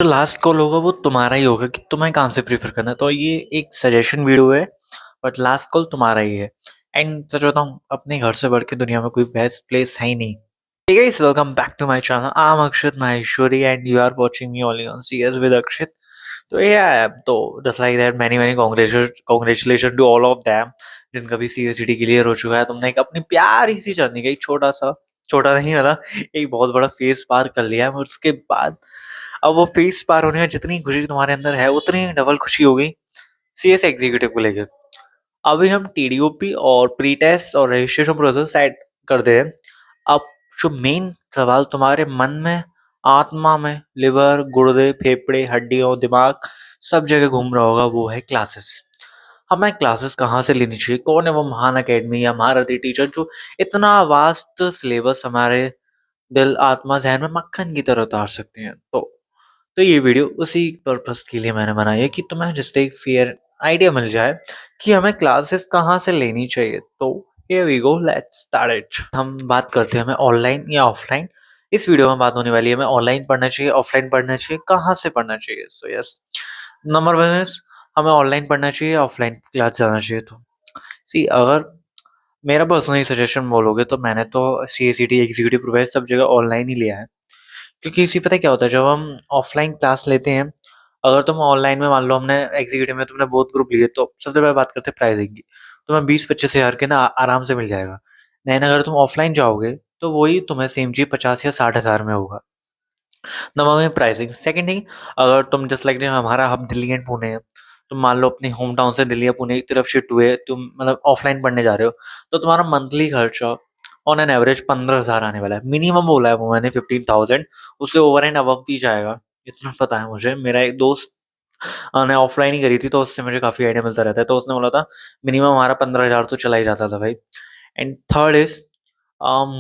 जो last call होगा वो तुम्हारा ही होगा कि तुम्हें कहाँ से प्रेफ़र करना है। तो ये एक सजेशन वीडियो है, बट लास्ट कॉल तुम्हारा ही है। एंड सच बताऊँ, अपने घर से बढ़ के दुनिया में कोई बेस्ट प्लेस है ही नहीं। Hey guys, welcome back to my channel. I am Akshat Maheshwari and you are watching me only on CS with Akshat। तो तो just like that many congratulation to all of them जिनका भी सीएसईटी clear हो चुका है। तुमने एक अपनी प्यारी सी जर्नी का एक छोटा नहीं मतलब एक बहुत बड़ा फेस पार कर लिया है। और उसके बाद अब वो फेस पार होने में जितनी खुशी तुम्हारे अंदर है उतनी डबल खुशी हो गई सीएस एग्जीक्यूटिव को लेकर। अभी हम टीडीओपी और प्री टेस्ट और रजिस्ट्रेशन प्रोसेस साइड करते हैं। अब जो मेन सवाल तुम्हारे मन में, आत्मा में, लिवर, गुर्दे, फेफड़े, हड्डियों, दिमाग सब जगह घूम रहा होगा, वो है क्लासेस। हमें क्लासेस कहाँ से लेनी चाहिए? कौन है वो महान अकेडमी या महारथी टीचर जो इतना वास्ट सिलेबस हमारे दिल, आत्मा, ज़हन में मक्खन की तरह उतार सकते हैं? तो ये वीडियो उसी पर्पस के लिए मैंने बनाई है कि तुम्हें जिससे एक फेयर आइडिया मिल जाए कि हमें क्लासेस कहाँ से लेनी चाहिए। तो here we go, let's start it. हम बात करते हैं हमें ऑनलाइन या ऑफलाइन। इस वीडियो में बात होने वाली है हमें ऑनलाइन पढ़ना चाहिए, ऑफलाइन पढ़ना चाहिए, कहाँ से पढ़ना चाहिए। So yes, number one is हमें ऑनलाइन पढ़ना चाहिए, ऑफलाइन क्लास जाना चाहिए। तो सी, अगर मेरा पर्सनली सजेशन बोलोगे तो मैंने तो C S C T, executive profile सब जगह ऑनलाइन ही लिया है। क्योंकि इसी पता है क्या होता है, जब हम ऑफलाइन क्लास लेते हैं, अगर तुम ऑनलाइन में मान लो हमने एग्जीक्यूटिव में तुमने बहुत ग्रुप लिए, तो सबसे पहले बात करते हैं प्राइसिंग की। तुम्हें 20-25 हज़ार के ना आराम से मिल जाएगा। नहीं, अगर तुम ऑफलाइन जाओगे तो वही तुम्हें सेम चीज 50 या 60 हज़ार में होगा। नंबर में प्राइसिंग। सेकंड थिंग, अगर तुम जस्ट लाइक हमारा हब दिल्ली एंड पुणे है, तुम मान लो अपनी होम टाउन से दिल्ली या पुणे की तरफ शिफ्ट हुए, तुम मतलब ऑफलाइन पढ़ने जा रहे हो, तो तुम्हारा मंथली खर्चा ऑन एन एवरेज 15 हज़ार आने वाला है। मिनिमम बोला है वो मैंने 15,000, उससे ओवर एंड अबव भी जाएगा, इतना पता है मुझे। मेरा एक दोस्त ने ऑफलाइन ही करी थी, तो उससे मुझे काफ़ी आइडिया मिलता रहता है। तो उसने बोला था मिनिमम हमारा 15 हज़ार तो चला ही जाता था भाई। एंड थर्ड इज,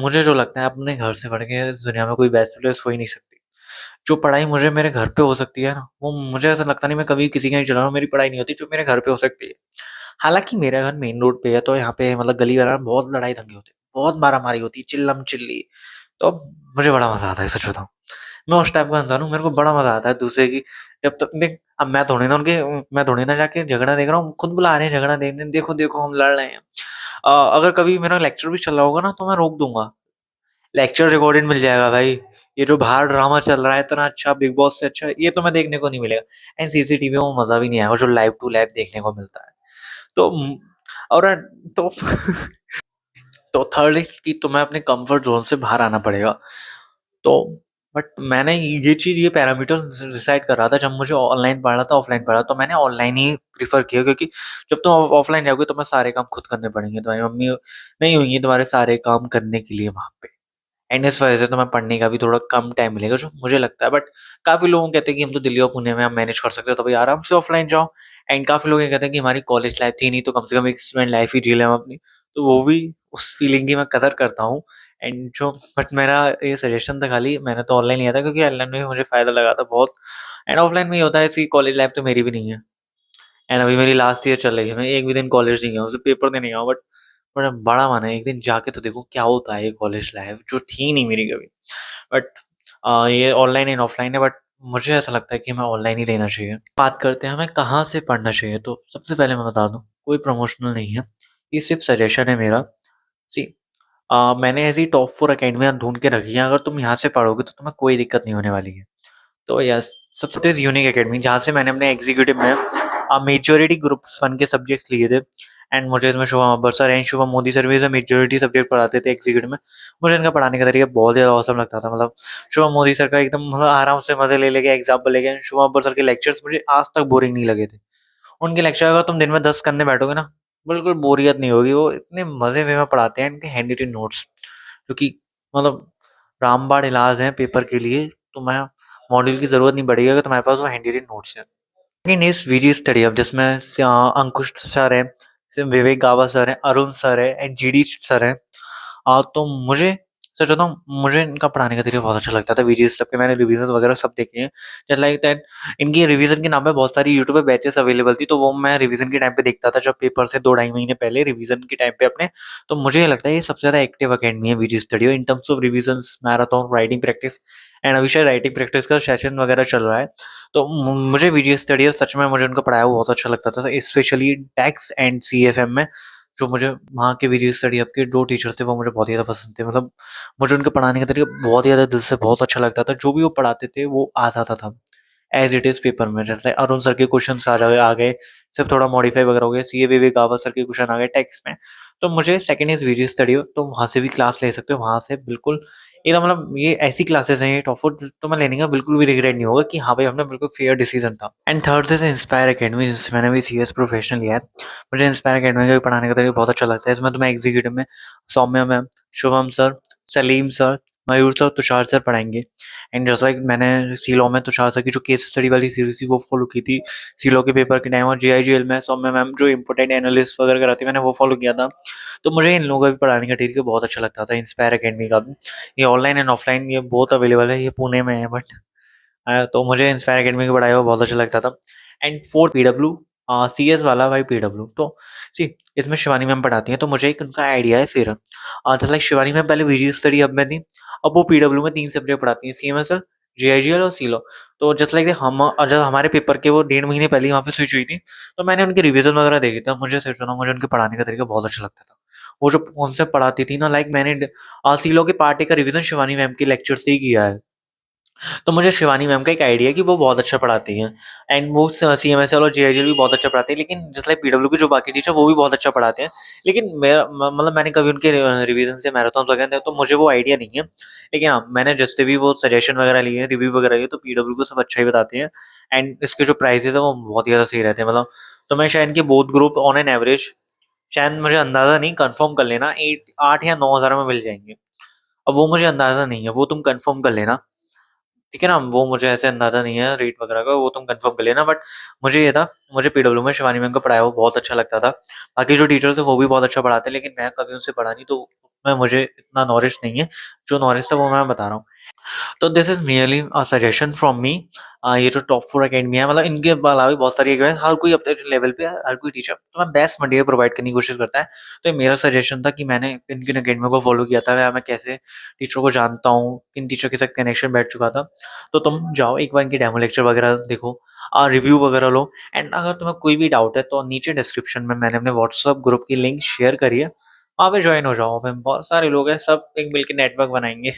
मुझे जो लगता है अपने घर से बढ़ के इस दुनिया में कोई बेस्ट प्लेस हो ही नहीं सकती। जो पढ़ाई मुझे मेरे घर पे हो सकती है ना, वो मुझे ऐसा लगता नहीं मैं कभी किसी के यहाँ चला रहा हूँ, मेरी पढ़ाई नहीं होती जो मेरे घर पे हो सकती है। हालाँकि मेरा घर मेन रोड पे है, तो यहाँ पे मतलब गली वगैरह में बहुत लड़ाई दंगे होते हैं, बहुत मारा-मारी होती है, चिल्लम-चिल्ली। तो मुझे बड़ा मज़ा आता है, सच बताऊँ। मैं उस टाइप का इंसान हूँ, मेरे को बड़ा मज़ा आता है दूसरे की जब तक देख। अब मैं थोड़ी ना जाके झगड़ा देख रहा हूँ, खुद बुला रहे हैं झगड़ा देखने, देखो-देखो हम लड़ रहे हैं। अगर कभी मेरा लेक्चर भी चल रहा होगा ना, तो मैं रोक दूँगा। लेक्चर रिकॉर्डेड मिल जाएगा भाई। ये जो बाहर ड्रामा चल रहा है इतना अच्छा, बिग बॉस से अच्छा ये तो मैं देखने को नहीं मिलेगा। एंड सीसीटीवी में वो मज़ा भी नहीं आएगा जो लाइव टू लाइव देखने को मिलता है। तो और तो तो थर्ड इज़ कि तुम्हें अपने कंफर्ट ज़ोन से बाहर आना पड़ेगा। तो बट मैंने ये चीज़, ये पैरामीटर्स डिसाइड कर रहा था जब मुझे ऑनलाइन पढ़ना था, ऑफलाइन पढ़ा, तो मैंने ऑनलाइन ही प्रेफ़र किया। क्योंकि जब तुम ऑफलाइन जाओगे तुम्हें सारे काम खुद करने पड़ेंगे। तुम्हारी मम्मी नहीं होंगी तुम्हारे सारे काम करने के लिए वहाँ पे। एंड इस वजह से तुम्हें पढ़ने का भी थोड़ा कम टाइम मिलेगा जो मुझे लगता है। बट काफ़ी लोग कहते हैं कि हम तो दिल्ली और पुणे में हम मैनेज कर सकते हैं, तो भाई आराम से ऑफलाइन जाओ। एंड काफ़ी लोग ये कहते हैं कि हमारी कॉलेज लाइफ थी नहीं, तो कम से कम एक स्टूडेंट लाइफ ही जी लें हम अपनी। तो वो भी, उस फीलिंग की मैं कदर करता हूँ। एंड जो बट मेरा ये सजेशन था, खाली मैंने तो ऑनलाइन लिया था क्योंकि ऑनलाइन में भी मुझे फ़ायदा लगा था बहुत। एंड ऑफलाइन में ये होता है, ऐसी कॉलेज लाइफ तो मेरी भी नहीं है। एंड अभी मेरी लास्ट ईयर चल रही है, मैं एक भी दिन कॉलेज नहीं गया हूँ, सिर्फ पेपर देने गया हूँ। बट बड़ा मन है एक दिन जाके तो देखूँ क्या होता है ये कॉलेज लाइफ जो थी नहीं मेरी कभी। बट ये ऑनलाइन एंड ऑफलाइन है, बट मुझे ऐसा लगता है कि हमें ऑनलाइन ही लेना चाहिए। बात करते हैं हमें कहाँ से पढ़ना चाहिए, तो सबसे पहले मैं बता दूँ, कोई प्रमोशनल नहीं है, ये सिर्फ सजेशन है मेरा। सी, मैंने ऐसी टॉप 4 अकेडमियाँ ढूँढ के रखी हैं, अगर तुम यहाँ से पढ़ोगे तो तुम्हें कोई दिक्कत नहीं होने वाली है। तो यस, सबसे यूनिक अकेडमी जहाँ से मैंने अपने एग्जीक्यूटिव में मेजॉरिटी ग्रुप्स 1 के सब्जेक्ट लिए थे। एंड मुझे इसमें Shubham Abbar sir and Shubham Modi sir भी इसे मेजॉरिटी सब्जेक्ट पढ़ाते थे एग्जीक्यूटिव में। मुझे इनका पढ़ाने का तरीका बहुत ज़्यादा ऑसम लगता था। मतलब शुभम मोदी सर का एकदम मतलब आराम से मज़े ले लेके एग्जाम्पल लेके, शुभम अब्बर सर के लेक्चर्स मुझे आज तक बोरिंग नहीं लगे थे। उनके लेक्चर अगर तुम दिन में 10 करने बैठोगे ना, बिल्कुल बोरियत नहीं होगी। वो इतने मज़े वे में पढ़ाते हैं, इनके हैंड रिटन नोट्स जो कि मतलब रामबाण इलाज है पेपर के लिए। तुम्हें मॉड्यूल की ज़रूरत नहीं पड़ेगी अगर तुम्हारे पास वो हैंड रिटन नोट्स हैं। Second is VG study hub, जिसमें अंकुश सर है, विवेक गावा सर है, अरुण सर है एंड जीडी सर है। तो मुझे सच बताऊँ, मुझे इनका पढ़ाने का तरीका बहुत अच्छा लगता था। वीजीएस सबके मैंने रिवीजन वगैरह सब देखे हैं। जस्ट लाइक दैट, इनकी रिवीजन के नाम पे बहुत सारी यूट्यूब पे बैचेस अवेलेबल थी, तो वो मैं रिवीजन के टाइम पे देखता था, जब पेपर से 2 ढाई महीने पहले रिवीजन के टाइम पे अपने। तो मुझे ये लगता है ये सबसे ज़्यादा एक्टिव अकेडमी है VG studio in terms of revisions, marathon, writing practice. And अभी शायद राइटिंग प्रैक्टिस का सेशन वगैरह चल रहा है। तो मुझे वीजी स्टूडियो सच में, मुझे उनका पढ़ाया हुआ बहुत अच्छा लगता था, स्पेशली टैक्स एंड सीएफएम में। जो मुझे वहाँ के वीजी स्टडी हब के जो टीचर्स थे वो मुझे बहुत ही ज़्यादा पसंद थे। मतलब मुझे उनके पढ़ाने का तरीका बहुत ही ज़्यादा दिल से बहुत अच्छा लगता था। जो भी वो पढ़ाते थे वो आ जाता था एज़ इट इज़ पेपर में। जैसे अरुण सर के क्वेश्चन्स आ गए, सिर्फ़ थोड़ा मॉडिफ़ाई वगैरह हो गया। सीए विवेक गावा सर के क्वेश्चन आ गए टेक्स्ट में। तो मुझे सेकंड इज़ वीजी स्टडी हो, तो वहाँ से भी क्लास ले सकते हो, वहाँ से बिल्कुल एकदम, मतलब ये ऐसी क्लासेस हैं ये टॉप 4, तो मैं लेने का बिल्कुल भी रिग्रेट नहीं होगा कि हाँ भाई, हमने बिल्कुल फेयर डिसीजन था। एंड थर्ड से इंस्पायर अकेडमी, जिससे मैंने भी सीएस प्रोफेशनल लिया है। मुझे इंस्पायर अकेडमी का भी पढ़ाने का तरीका बहुत अच्छा लगता है। इसमें तो मैं एग्जीक्यूटिव में Saumya ma'am, Shubham sir, Salim sir, Mayur sir, Tushar sir पढ़ाएंगे। एंड जस्ट लाइक मैंने सीलॉ में तुषार सर की जो केस स्टडी वाली सीरीज थी वो फॉलो की थी सीलॉ के पेपर के टाइम, और जेआईजीएल में सौम्या मैम जो इम्पोर्टेंट एनालिस्ट वगैरह कराती मैंने वो फॉलो किया था। तो मुझे इन लोगों का भी पढ़ाने का तरीका बहुत अच्छा लगता था, इंस्पायर अकेडमी का भी। ये ऑनलाइन एंड ऑफलाइन ये बोथ अवेलेबल है, ये पुणे में है बट तो मुझे इंस्पायर अकेडमी की पढ़ाई हुआ बहुत अच्छा लगता था। And four PW, C S वाला भाई पीडब्ल्यू, तो सी इसमें शिवानी मैम पढ़ाती हैं, तो मुझे एक उनका आइडिया है फिर। जैसे लाइक शिवानी मैम पहले वीजी स्टडी हब में थी, अब वो पीडब्ल्यू में 3 सब्जेक्ट पढ़ाती हैं, C M S L, GIGL और सीलो। तो जस्ट लाइक हम जब हमारे पेपर के वो 1.5 महीने पहले ही वहाँ पे स्विच हुई थी, तो मैंने उनके रिविजन वगैरह देखे थे। मुझे सच बताऊं, मुझे उनके पढ़ाने का तरीका बहुत अच्छा लगता था। वो जो कॉन्सेप्ट पढ़ाती थी ना, लाइक मैंने सीलो के पार्ट ए का रिविजन शिवानी मैम के लेक्चर से ही किया है। तो मुझे शिवानी मैम का एक आइडिया है कि वो बहुत अच्छा पढ़ाती हैं। एंड वो सीएमएसएल और जेआईजीएल भी बहुत अच्छा पढ़ाते हैं, लेकिन जस्ट लाइक पीडब्ल्यू के जो बाकी टीचर वो भी बहुत अच्छा पढ़ाते हैं। लेकिन मेरा मतलब मैंने कभी उनके रिवीजन से मैराथन वगैरह दिए, तो मुझे वो आइडिया नहीं है। लेकिन हाँ, मैंने जिससे भी वो सजेशन वगैरह लिए हैं, रिव्यू वगैरह लिए, तो पीडब्ल्यू को सब अच्छा ही बताते हैं। एंड इसके जो प्राइसेस है वो बहुत ही ज़्यादा सही रहते हैं। मतलब तो मैं शायद इनके both group on an average, शायद मुझे अंदाज़ा नहीं, कंफर्म कर लेना, 8 या 9 हज़ार में मिल जाएंगे। अब वो मुझे अंदाज़ा नहीं है, वो तुम कंफर्म कर लेना। ठीक है ना? वो मुझे ऐसे अंदाज़ा नहीं है रेट वगैरह का, वो तुम कन्फर्म कर लेना। बट मुझे ये था, मुझे पीडब्ल्यू में शिवानी मैम का पढ़ाया हुआ बहुत अच्छा लगता था। बाकी जो टीचर्स हैं वो भी बहुत अच्छा पढ़ाते हैं, लेकिन मैं कभी उनसे पढ़ा नहीं, तो उसमें मुझे इतना नॉलेज नहीं है। जो नॉलेज था वो मैं बता रहा हूँ। तो this is merely a suggestion from me. ये जो टॉप 4 अकेडमी है, मतलब इनके अलावा भी बहुत सारी अकेडमी है, हर कोई अपने लेवल पे हर कोई टीचर तो मैं बेस्ट मटेरियल प्रोवाइड करने की कोशिश करता है। तो ये मेरा सजेशन था कि मैंने किन-किन अकेडमियों को फॉलो किया था, या मैं कैसे टीचरों को जानता हूँ, किन टीचर के साथ कनेक्शन बैठ चुका था। तो तुम जाओ एक बार इनके डेमो लेक्चर वगैरह देखो, रिव्यू वगैरह लो। एंड अगर तुम्हें कोई भी डाउट है तो नीचे डिस्क्रिप्शन में मैंने अपने व्हाट्सएप ग्रुप की लिंक शेयर करी है, वहाँ पे जॉइन हो जाओ। वहाँ पे बहुत सारे लोग हैं, सब एक मिल के नेटवर्क बनाएँगे।